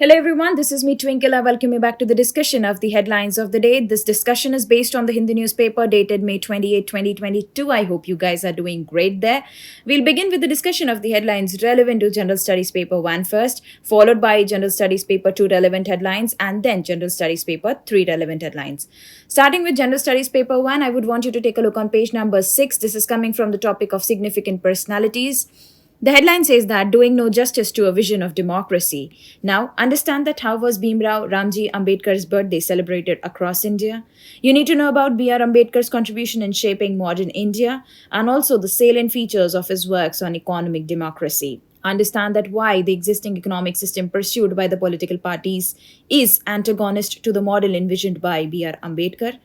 Hello everyone, this is me Twinkle. I welcome you back to the discussion of the headlines of the day. This discussion is based on the Hindi newspaper dated May 28, 2022. I hope you guys are doing great there. We'll begin with the discussion of the headlines relevant to General Studies Paper 1 first, followed by General Studies Paper 2 relevant headlines, and then General Studies Paper 3 relevant headlines. Starting with General Studies Paper 1, I would want you to take a look on page number 6. This is coming from the topic of significant personalities. The headline says that doing no justice to a vision of democracy. Now, understand that how was Bhimrao Ramji Ambedkar's birthday celebrated across India? You need to know about B.R. Ambedkar's contribution in shaping modern India and also the salient features of his works on economic democracy. Understand that why the existing economic system pursued by the political parties is antagonist to the model envisioned by B.R. Ambedkar.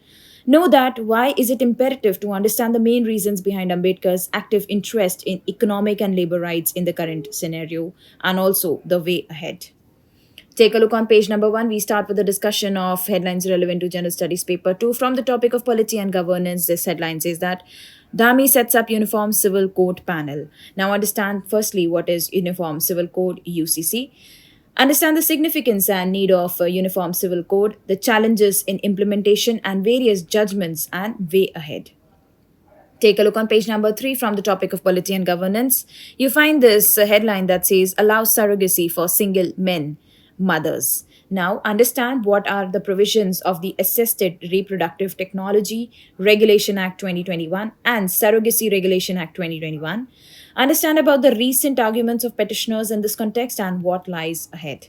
Know that why is it imperative to understand the main reasons behind Ambedkar's active interest in economic and labor rights in the current scenario and also the way ahead. Take a look on page number 1. We start with the discussion of headlines relevant to General Studies Paper 2. From the topic of polity and governance, this headline says that Dhami sets up Uniform Civil Code panel. Now understand firstly what is Uniform Civil Code UCC. Understand the significance and need of a uniform civil code, the challenges in implementation, and various judgments and way ahead. Take a look on page number 3 from the topic of polity and governance. You find this headline that says allows surrogacy for single men, mothers. Now, understand what are the provisions of the Assisted Reproductive Technology Regulation Act 2021 and Surrogacy Regulation Act 2021. Understand about the recent arguments of petitioners in this context and what lies ahead.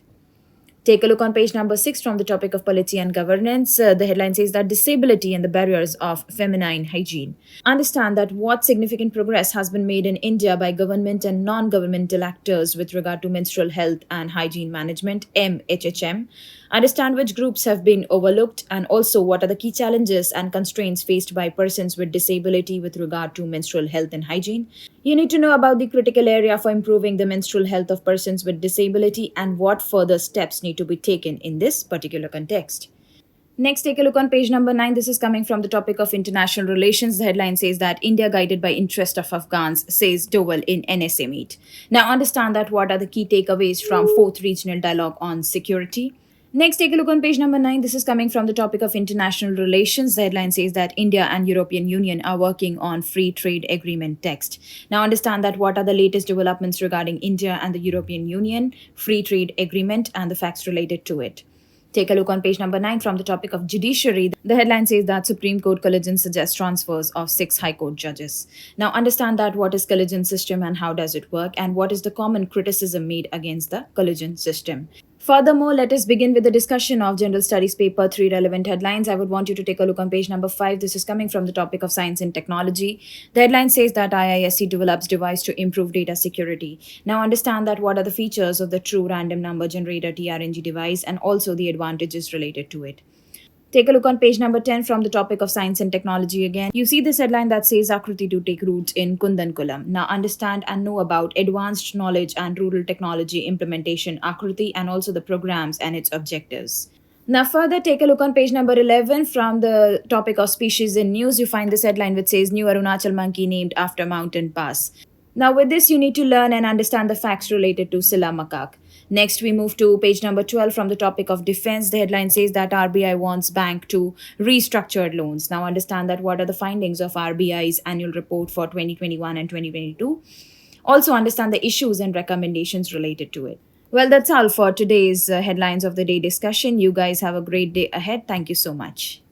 Take a look on page number 6 from the topic of polity and governance. The headline says that disability and the barriers of feminine hygiene. Understand that what significant progress has been made in India by government and non-governmental actors with regard to menstrual health and hygiene management, MHHM. Understand which groups have been overlooked and also what are the key challenges and constraints faced by persons with disability with regard to menstrual health and hygiene. You need to know about the critical area for improving the menstrual health of persons with disability and what further steps need to be taken in this particular context. Next, take a look on page number 9. This is coming from the topic of international relations. The headline says that India guided by interest of Afghans, says Dowell in NSA meet. Now, understand that what are the key takeaways from 4th Regional Dialogue on Security. Next, take a look on page number 9. This is coming from the topic of international relations. The headline says that India and European Union are working on free trade agreement text. Now, understand that what are the latest developments regarding India and the European Union free trade agreement and the facts related to it. Take a look on page number 9 from the topic of judiciary. The headline says that Supreme Court collegium suggests transfers of 6 High Court judges. Now understand that what is collegium system and how does it work and what is the common criticism made against the collegium system. Furthermore, let us begin with the discussion of General Studies Paper 3 relevant headlines. I would want you to take a look on page number 5. This is coming from the topic of science and technology. The headline says that IISc develops device to improve data security. Now understand that what are the features of the true random number generator TRNG device and also the advantages related to it. Take a look on page number 10 from the topic of science and technology again. You see this headline that says Akriti to take roots in Kundankulam. Now understand and know about advanced knowledge and rural technology implementation Akriti and also the programs and its objectives. Now further take a look on page number 11 from the topic of species in news. You find this headline which says New Arunachal monkey named after mountain pass. Now with this you need to learn and understand the facts related to Silla macaque. Next, we move to page number 12 from the topic of defense. The headline says that RBI wants bank to restructured loans. Now, understand that what are the findings of RBI's annual report for 2021 and 2022. Also, understand the issues and recommendations related to it. Well, that's all for today's headlines of the day discussion. You guys have a great day ahead. Thank you so much.